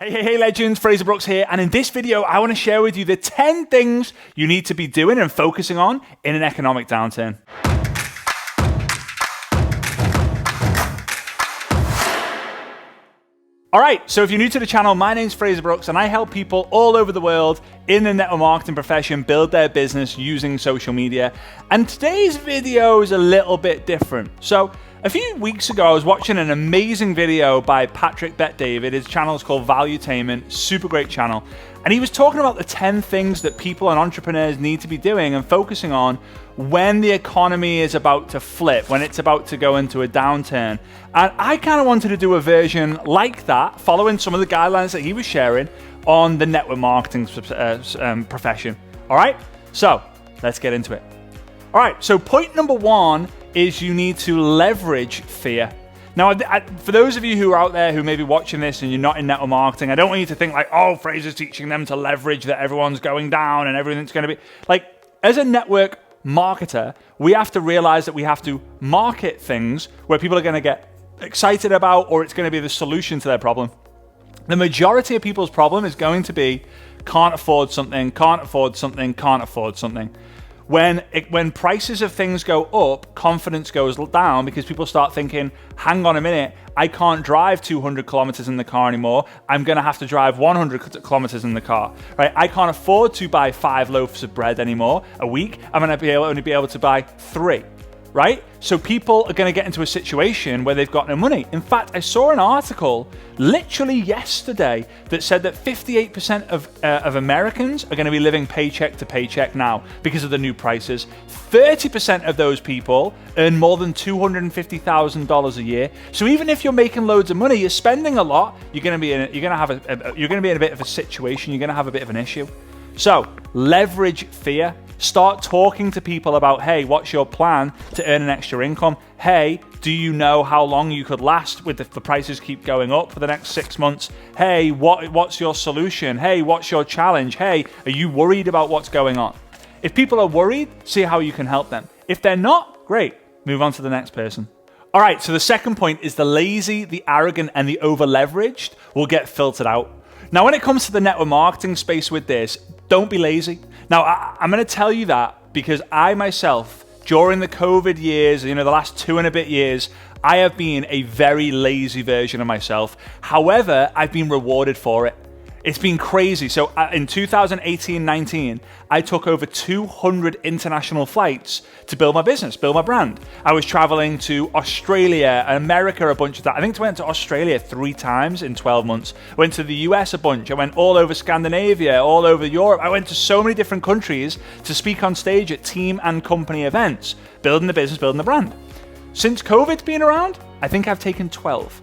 Hey legends, Frazer Brookes here, and in this video I want to share with you the 10 things you need to be doing and focusing on in an economic downturn. Alright, so if you're new to the channel, my name's Frazer Brookes and I help people all over the world in the network marketing profession build their business using social media. And today's video is a little bit different. So a few weeks ago I was watching an amazing video by Patrick Bet-David. His channel is called Valuetainment, super great channel. And he was talking about the 10 things that people and entrepreneurs need to be doing and focusing on when the economy is about to flip, when it's about to go into a downturn. And I kind of wanted to do a version like that, following some of the guidelines that he was sharing on the network marketing profession. All right, so let's get into it. All right, so point number one is you need to leverage fear. Now, for those of you who are out there who may be watching this and you're not in network marketing, I don't want you to think like, oh, Frazer's teaching them to leverage that everyone's going down and everything's going to be... Like, as a network marketer, we have to realize that we have to market things where people are going to get excited about, or it's going to be the solution to their problem. The majority of people's problem is going to be can't afford something, can't afford something, can't afford something. When prices of things go up, confidence goes down because people start thinking, hang on a minute, I can't drive 200 kilometers in the car anymore. I'm going to have to drive 100 kilometers in the car, right? I can't afford to buy 5 loaves of bread anymore a week. I'm going to only be able to buy 3, right? So people are going to get into a situation where they've got no money. In fact, I saw an article literally yesterday that said that 58% of Americans are going to be living paycheck to paycheck now because of the new prices. 30% of those people earn more than $250,000 a year. So even if you're making loads of money, you're spending a lot, you're going to be in a bit of a situation. You're going to have a bit of an issue. So leverage fear. Start talking to people about, hey, what's your plan to earn an extra income? Hey, do you know how long you could last with the prices keep going up for the next 6 months? Hey, what's your solution? Hey, what's your challenge? Hey, are you worried about what's going on? If people are worried, see how you can help them. If they're not, great, move on to the next person. All right, so the second point is the lazy, the arrogant, and the over-leveraged will get filtered out. Now, when it comes to the network marketing space with this, don't be lazy. Now, I'm going to tell you that because I myself, during the COVID years, the last 2 and a bit years, I have been a very lazy version of myself. However, I've been rewarded for it. It's been crazy. So in 2018-19, I took over 200 international flights to build my business, build my brand. I was traveling to Australia, America a bunch of that. I think I went to Australia 3 times in 12 months. I went to the US a bunch. I went all over Scandinavia, all over Europe. I went to so many different countries to speak on stage at team and company events, building the business, building the brand. Since COVID's been around, I think I've taken 12.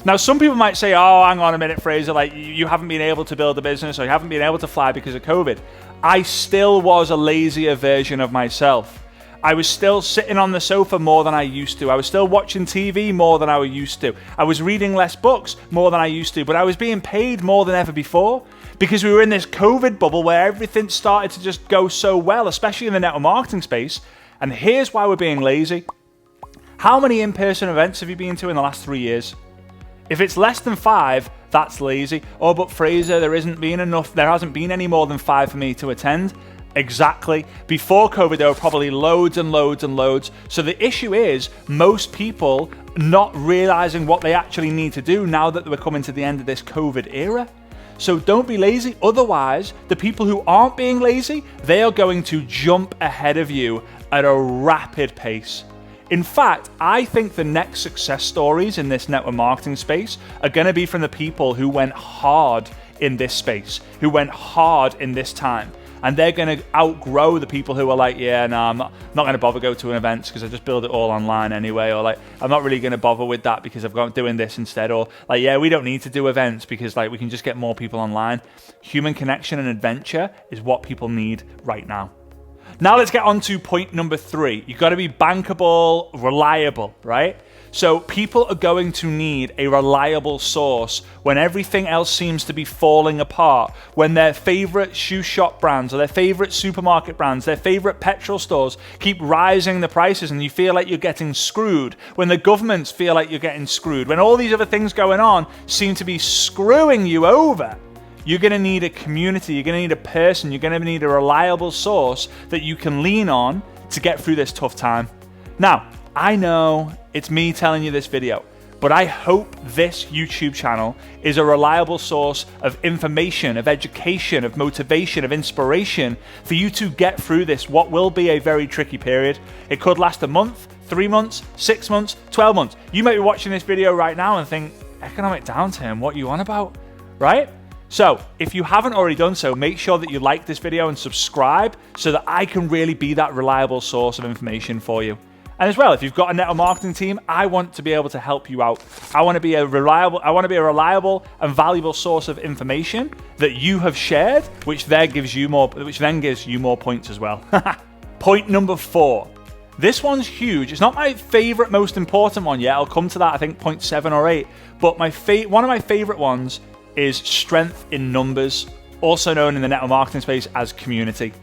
Now, some people might say, oh, hang on a minute, Frazer, like you haven't been able to build a business or you haven't been able to fly because of COVID. I still was a lazier version of myself. I was still sitting on the sofa more than I used to. I was still watching TV more than I used to. I was reading less books more than I used to, but I was being paid more than ever before because we were in this COVID bubble where everything started to just go so well, especially in the network marketing space. And here's why we're being lazy. How many in-person events have you been to in the last 3 years? If it's less than 5, that's lazy. Oh, but Frazer, there hasn't been any more than 5 for me to attend. Exactly. Before COVID, there were probably loads and loads and loads. So the issue is most people not realizing what they actually need to do now that we're coming to the end of this COVID era. So don't be lazy. Otherwise, the people who aren't being lazy, they are going to jump ahead of you at a rapid pace. In fact, I think the next success stories in this network marketing space are going to be from the people who went hard in this space, who went hard in this time. And they're going to outgrow the people who are like, yeah, no, I'm not going to bother go to an event because I just build it all online anyway. Or like, I'm not really going to bother with that because I've got doing this instead. Or like, yeah, we don't need to do events because like we can just get more people online. Human connection and adventure is what people need right now. Now let's get on to point number 3. You've got to be bankable, reliable, right? So people are going to need a reliable source when everything else seems to be falling apart, when their favorite shoe shop brands or their favorite supermarket brands, their favorite petrol stores keep rising the prices and you feel like you're getting screwed, when the governments feel like you're getting screwed, when all these other things going on seem to be screwing you over. You're going to need a community, you're going to need a person, you're going to need a reliable source that you can lean on to get through this tough time. Now, I know it's me telling you this video, but I hope this YouTube channel is a reliable source of information, of education, of motivation, of inspiration for you to get through this, what will be a very tricky period. It could last a month, 3 months, 6 months, 12 months. You might be watching this video right now and think, economic downturn, what are you on about, right? So if you haven't already done so, make sure that you like this video and subscribe so that I can really be that reliable source of information for you. And as well, if you've got a network marketing team, I want to be able to help you out. I want to be a reliable and valuable source of information that you have shared, which then gives you more points as well. Point number 4. This one's huge. It's not my favorite, most important one yet. I'll come to that, I think, point 7 or 8. But one of my favorite ones is strength in numbers, also known in the network marketing space as community.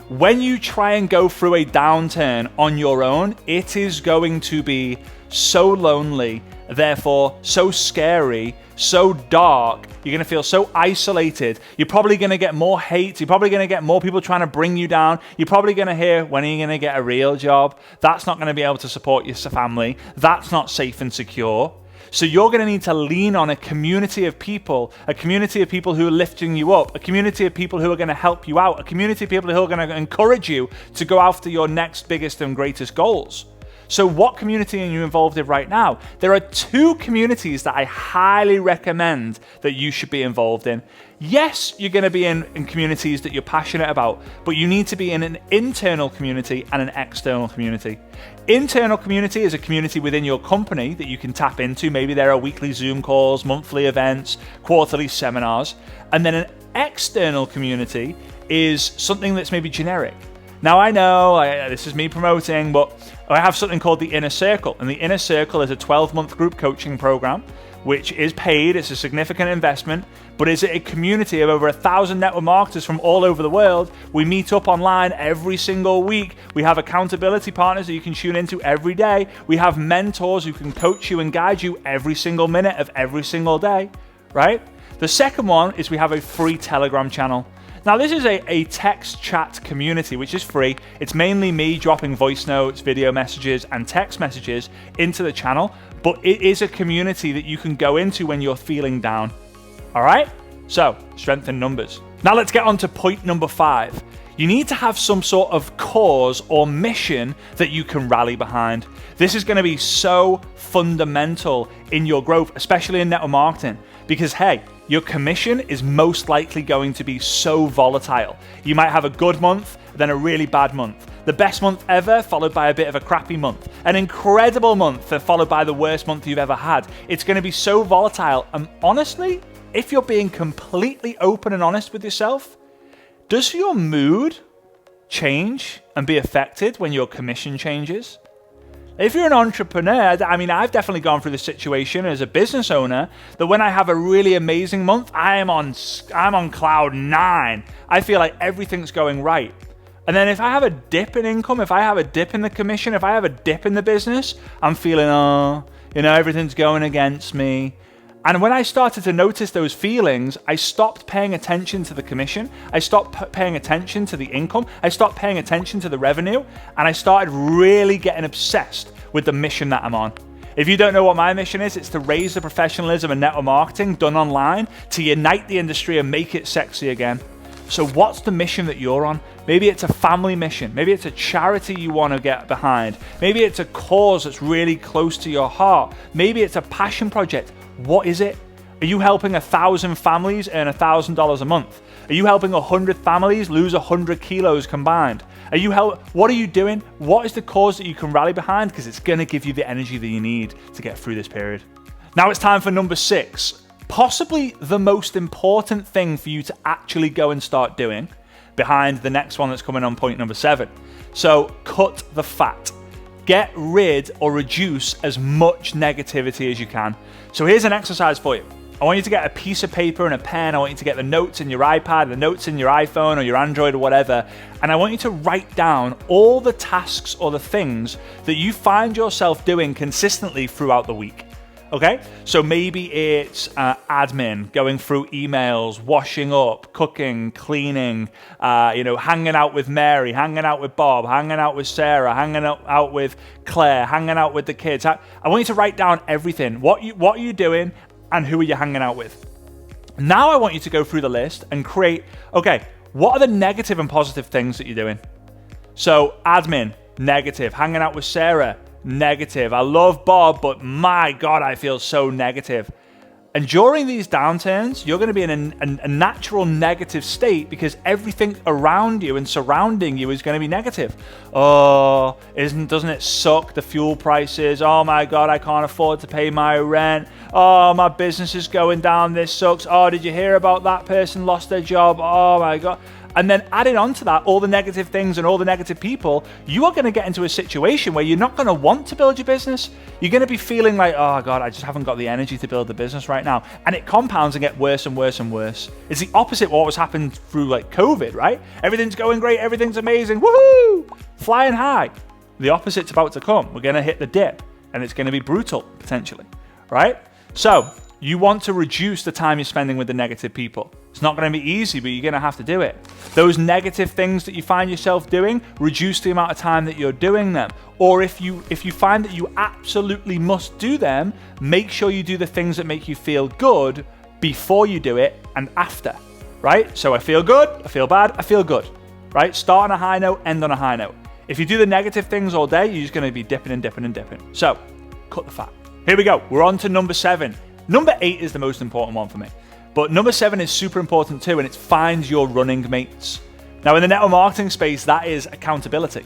When you try and go through a downturn on your own, it is going to be so lonely, therefore so scary, so dark. You're going to feel so isolated. You're probably going to get more hate. You're probably going to get more people trying to bring you down. You're probably going to hear, when are you going to get a real job? That's not going to be able to support your family. That's not safe and secure. So you're going to need to lean on a community of people who are lifting you up, a community of people who are going to help you out, a community of people who are going to encourage you to go after your next biggest and greatest goals. So what community are you involved in right now? There are 2 communities that I highly recommend that you should be involved in. Yes, you're going to be in communities that you're passionate about, but you need to be in an internal community and an external community. Internal community is a community within your company that you can tap into. Maybe there are weekly Zoom calls, monthly events, quarterly seminars. And then an external community is something that's maybe generic. Now I know this is me promoting, but I have something called the Inner Circle. And the Inner Circle is a 12-month group coaching program, which is paid. It's a significant investment, but it's a community of over 1,000 network marketers from all over the world. We meet up online every single week. We have accountability partners that you can tune into every day. We have mentors who can coach you and guide you every single minute of every single day, right? The second one is we have a free Telegram channel. Now, this is a text chat community, which is free. It's mainly me dropping voice notes, video messages, and text messages into the channel, but it is a community that you can go into when you're feeling down. All right? So, strength in numbers. Now, let's get on to point number 5. You need to have some sort of cause or mission that you can rally behind. This is going to be so fundamental in your growth, especially in network marketing, because, hey, your commission is most likely going to be so volatile. You might have a good month, then a really bad month. The best month ever, followed by a bit of a crappy month. An incredible month, followed by the worst month you've ever had. It's going to be so volatile. And honestly, if you're being completely open and honest with yourself, does your mood change and be affected when your commission changes? If you're an entrepreneur, I mean, I've definitely gone through this situation as a business owner, that when I have a really amazing month, I'm on cloud 9. I feel like everything's going right. And then if I have a dip in income, if I have a dip in the commission, if I have a dip in the business, I'm feeling, everything's going against me. And when I started to notice those feelings, I stopped paying attention to the commission. I stopped paying attention to the income. I stopped paying attention to the revenue. And I started really getting obsessed with the mission that I'm on. If you don't know what my mission is, it's to raise the professionalism of network marketing done online, to unite the industry and make it sexy again. So what's the mission that you're on? Maybe it's a family mission. Maybe it's a charity you want to get behind. Maybe it's a cause that's really close to your heart. Maybe it's a passion project. What is it? Are you helping 1,000 families earn $1,000 a month? Are you helping 100 families lose 100 kilos combined? What are you doing? What is the cause that you can rally behind? Because it's going to give you the energy that you need to get through this period. Now it's time for number 6. Possibly the most important thing for you to actually go and start doing behind the next one that's coming on point number 7. So cut the fat. get rid or reduce as much negativity as you can. So here's an exercise for you. I want you to get a piece of paper and a pen. I want you to get the notes in your iPad, the notes in your iPhone or your Android or whatever. And I want you to write down all the tasks or the things that you find yourself doing consistently throughout the week. Okay? So maybe it's admin, going through emails, washing up, cooking, cleaning, hanging out with Mary, hanging out with Bob, hanging out with Sarah, hanging out with Claire, hanging out with the kids. I want you to write down everything. What are you doing? And who are you hanging out with? Now I want you to go through the list and create, okay, what are the negative and positive things that you're doing? So admin, negative. Hanging out with Sarah, negative. I love Bob, but my God, I feel so negative. And during these downturns, you're going to be in a natural negative state because everything around you and surrounding you is going to be negative. Oh, doesn't it suck? The fuel prices. Oh my God, I can't afford to pay my rent. Oh, my business is going down. This sucks. Oh, did you hear about that person lost their job? Oh my God. And then adding on to that, all the negative things and all the negative people, you are going to get into a situation where you're not going to want to build your business. You're going to be feeling like, oh God, I just haven't got the energy to build the business right now. And it compounds and gets worse and worse and worse. It's the opposite of what was happening through like COVID, right? Everything's going great. Everything's amazing. Woohoo! Flying high. The opposite's about to come. We're going to hit the dip and it's going to be brutal potentially, right? So you want to reduce the time you're spending with the negative people. It's not going to be easy, but you're going to have to do it. Those negative things that you find yourself doing, reduce the amount of time that you're doing them. Or if you find that you absolutely must do them, make sure you do the things that make you feel good before you do it and after, right? So I feel good, I feel bad, I feel good, right? Start on a high note, end on a high note. If you do the negative things all day, you're just going to be dipping and dipping and dipping. So cut the fat. Here we go. We're on to number 7. Number 8 is the most important one for me. But number 7 is super important too, and it's find your running mates. Now in the network marketing space, that is accountability,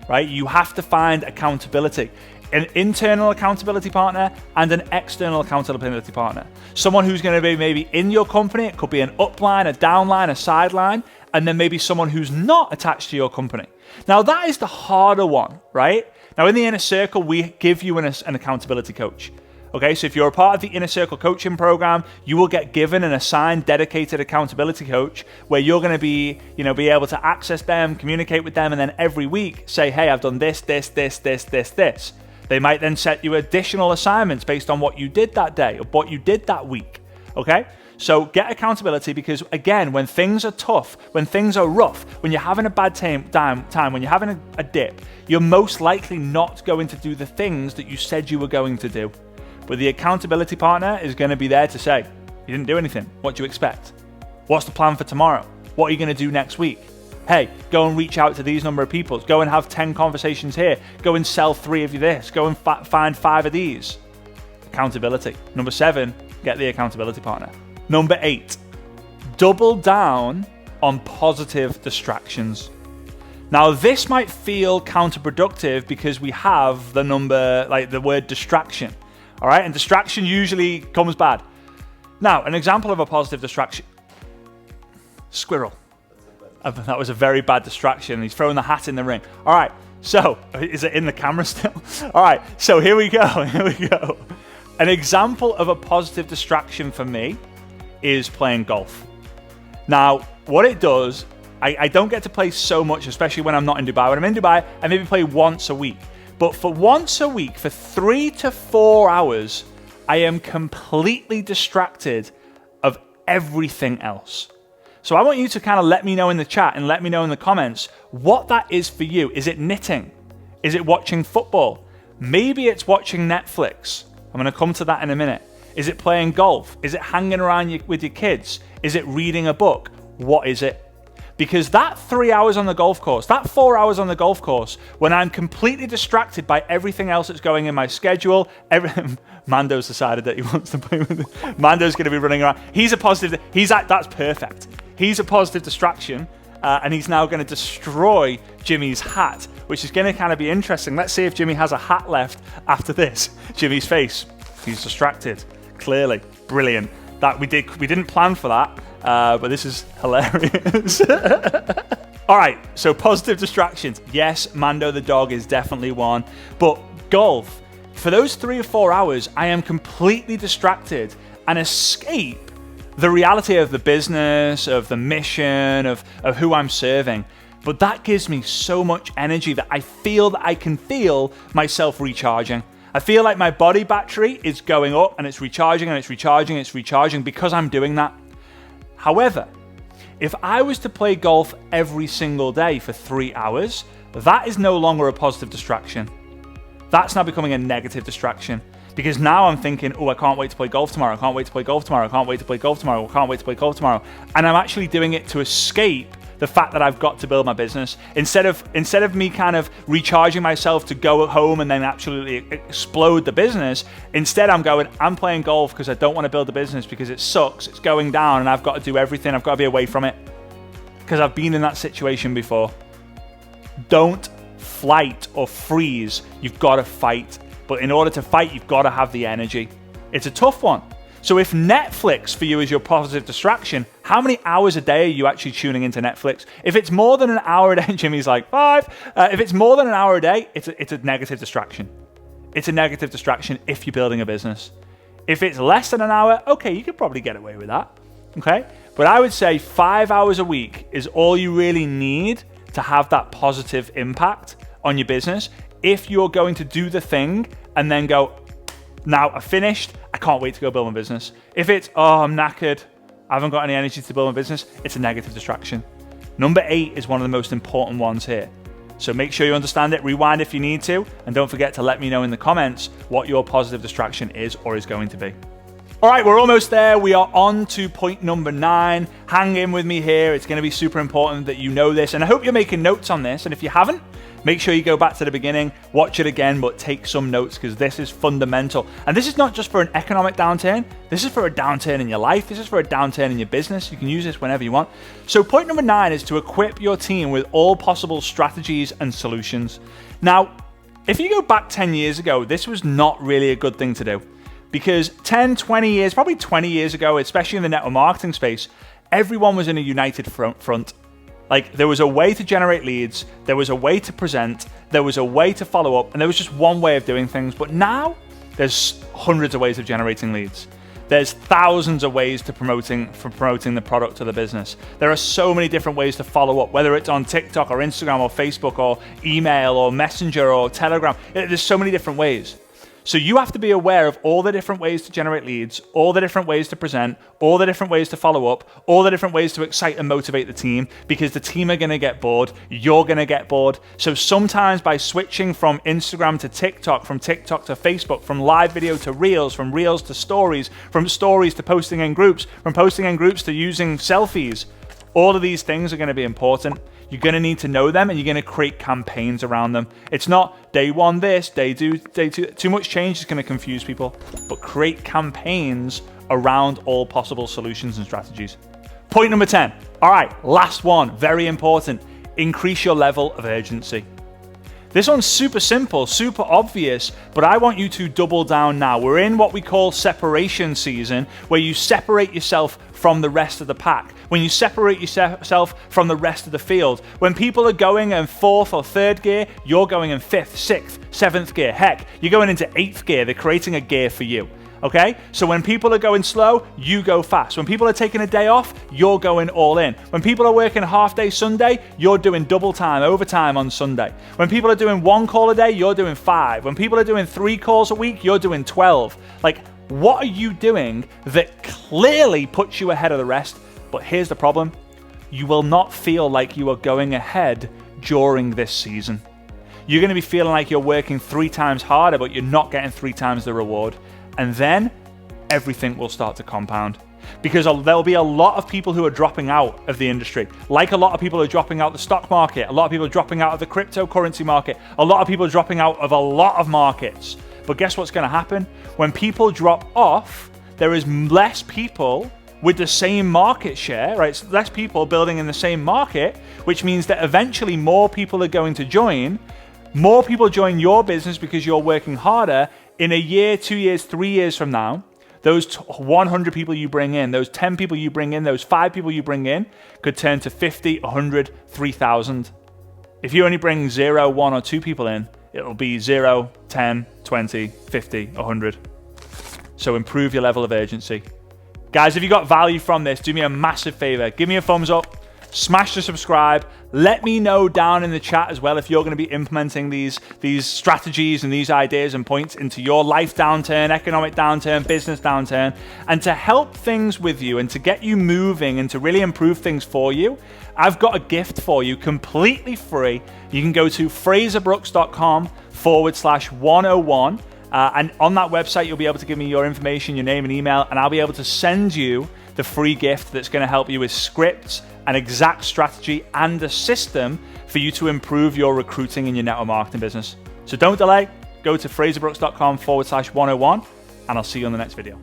right? You have to find accountability. An internal accountability partner and an external accountability partner. Someone who's going to be maybe in your company, it could be an upline, a downline, a sideline, and then maybe someone who's not attached to your company. Now that is the harder one, right? Now in the inner circle, we give you an accountability coach. Okay, so if you're a part of the Inner Circle coaching program, you will get given an assigned, dedicated accountability coach where you're going to be able to access them, communicate with them, and then every week say, hey, I've done this. They might then set you additional assignments based on what you did that day or what you did that week. Okay, so get accountability because, again, when things are tough, when things are rough, when you're having a bad time, when you're having a dip, you're most likely not going to do the things that you said you were going to do. But the accountability partner is going to be there to say, you didn't do anything. What do you expect? What's the plan for tomorrow? What are you going to do next week? Hey, go and reach out to these number of people. Go and have 10 conversations here. Go and sell 3 of this. Go and find 5 of these. Accountability. Number 7, get the accountability partner. Number 8, double down on positive distractions. Now, this might feel counterproductive because we have the word distraction. All right, and distraction usually comes bad. Now, an example of a positive distraction. Squirrel. That was a very bad distraction. He's throwing the hat in the ring. All right, so is it in the camera still? All right, so here we go. An example of a positive distraction for me is playing golf. Now, what it does, I don't get to play so much, especially when I'm not in Dubai. When I'm in Dubai, I maybe play once a week. But for once a week, for 3 to 4 hours, I am completely distracted of everything else. So I want you to kind of let me know in the chat and let me know in the comments what that is for you. Is it knitting? Is it watching football? Maybe it's watching Netflix. I'm going to come to that in a minute. Is it playing golf? Is it hanging around with your kids? Is it reading a book? What is it? Because that 3 hours on the golf course, that 4 hours on the golf course, when I'm completely distracted by everything else that's going in my schedule, Mando's decided that he wants to play with it. Mando's going to be running around. That's perfect. He's a positive distraction, and he's now going to destroy Jimmy's hat, which is going to kind of be interesting. Let's see if Jimmy has a hat left after this. Jimmy's face. He's distracted. Clearly. Brilliant. That we didn't plan for that. But this is hilarious. All right, so positive distractions. Yes, Mando the dog is definitely one, but golf, for those 3 or 4 hours, I am completely distracted and escape the reality of the business, of the mission, of who I'm serving. But that gives me so much energy that I feel that I can feel myself recharging. I feel like my body battery is going up and it's recharging and it's recharging and it's recharging because I'm doing that. However, if I was to play golf every single day for 3 hours, that is no longer a positive distraction. That's now becoming a negative distraction. Because now I'm thinking, oh, I can't wait to play golf tomorrow. I can't wait to play golf tomorrow. I can't wait to play golf tomorrow. I can't wait to play golf tomorrow. And I'm actually doing it to escape the fact that I've got to build my business. Instead of me kind of recharging myself to go home and then absolutely explode the business, instead I'm playing golf because I don't want to build the business because it sucks. It's going down and I've got to do everything. I've got to be away from it because I've been in that situation before. Don't flight or freeze. You've got to fight. But in order to fight, you've got to have the energy. It's a tough one. So if Netflix for you is your positive distraction, how many hours a day are you actually tuning into Netflix? If it's more than an hour a day, Jimmy's like 5. If it's more than an hour a day, it's a negative distraction. It's a negative distraction if you're building a business. If it's less than an hour, okay, you could probably get away with that. Okay? But I would say 5 hours a week is all you really need to have that positive impact on your business. If you're going to do the thing and then go, now I've finished, I can't wait to go build my business. If it's, oh, I'm knackered, I haven't got any energy to build my business, it's a negative distraction. Number 8 is one of the most important ones here. So make sure you understand it, rewind if you need to, and don't forget to let me know in the comments what your positive distraction is or is going to be. All right, we're almost there. We are on to point number 9. Hang in with me here. It's going to be super important that you know this, and I hope you're making notes on this, and if you haven't, make sure you go back to the beginning, watch it again, but take some notes because this is fundamental. And this is not just for an economic downturn. This is for a downturn in your life. This is for a downturn in your business. You can use this whenever you want. So point number 9 is to equip your team with all possible strategies and solutions. Now, if you go back 10 years ago, this was not really a good thing to do because 10, 20 years, probably 20 years ago, especially in the network marketing space, everyone was in a united front. Like there was a way to generate leads, there was a way to present, there was a way to follow up, and there was just one way of doing things. But now there's hundreds of ways of generating leads. There's thousands of ways to promoting the product or the business. There are so many different ways to follow up, whether it's on TikTok or Instagram or Facebook or email or Messenger or Telegram. There's so many different ways. So you have to be aware of all the different ways to generate leads, all the different ways to present, all the different ways to follow up, all the different ways to excite and motivate the team, because the team are going to get bored, you're going to get bored. So sometimes by switching from Instagram to TikTok, from TikTok to Facebook, from live video to Reels, from Reels to Stories, from Stories to posting in groups, from posting in groups to using selfies, all of these things are going to be important. You're going to need to know them and you're going to create campaigns around them. It's not day 1 this, day 2, day 2. Too much change is going to confuse people, but create campaigns around all possible solutions and strategies. Point number 10. All right, last one, very important. Increase your level of urgency. This one's super simple, super obvious, but I want you to double down now. We're in what we call separation season, where you separate yourself from the rest of the pack. When you separate yourself from the rest of the field. When people are going in 4th or 3rd gear, you're going in 5th, 6th, 7th gear. Heck, you're going into 8th gear. They're creating a gear for you. Okay? So when people are going slow, you go fast. When people are taking a day off, you're going all in. When people are working half day Sunday, you're doing double time, overtime on Sunday. When people are doing 1 call a day, you're doing 5. When people are doing 3 calls a week, you're doing 12. Like, what are you doing that clearly puts you ahead of the rest? But here's the problem. You will not feel like you are going ahead during this season. You're going to be feeling like you're working 3 times harder, but you're not getting 3 times the reward. And then everything will start to compound because there'll be a lot of people who are dropping out of the industry. Like a lot of people are dropping out the stock market. A lot of people are dropping out of the cryptocurrency market. A lot of people are dropping out of a lot of markets. But guess what's going to happen? When people drop off, there is less people with the same market share, right? It's less people building in the same market, which means that eventually more people are going to join. More people join your business because you're working harder. In a year, 2 years, 3 years from now, those 100 people you bring in, those 10 people you bring in, those 5 people you bring in could turn to 50, 100, 3,000. If you only bring 0, 1, or 2 people in, it'll be 0, 10, 20, 50, 100. So improve your level of urgency. Guys, if you got value from this, do me a massive favor. Give me a thumbs up, smash the subscribe. Let me know down in the chat as well if you're going to be implementing these strategies and these ideas and points into your life downturn, economic downturn, business downturn. And to help things with you and to get you moving and to really improve things for you, I've got a gift for you completely free. You can go to FrazerBrookes.com/101. And on that website, you'll be able to give me your information, your name and email, and I'll be able to send you the free gift that's going to help you with scripts, an exact strategy, and a system for you to improve your recruiting in your network marketing business. So don't delay. Go to FrazerBrookes.com/101, and I'll see you on the next video.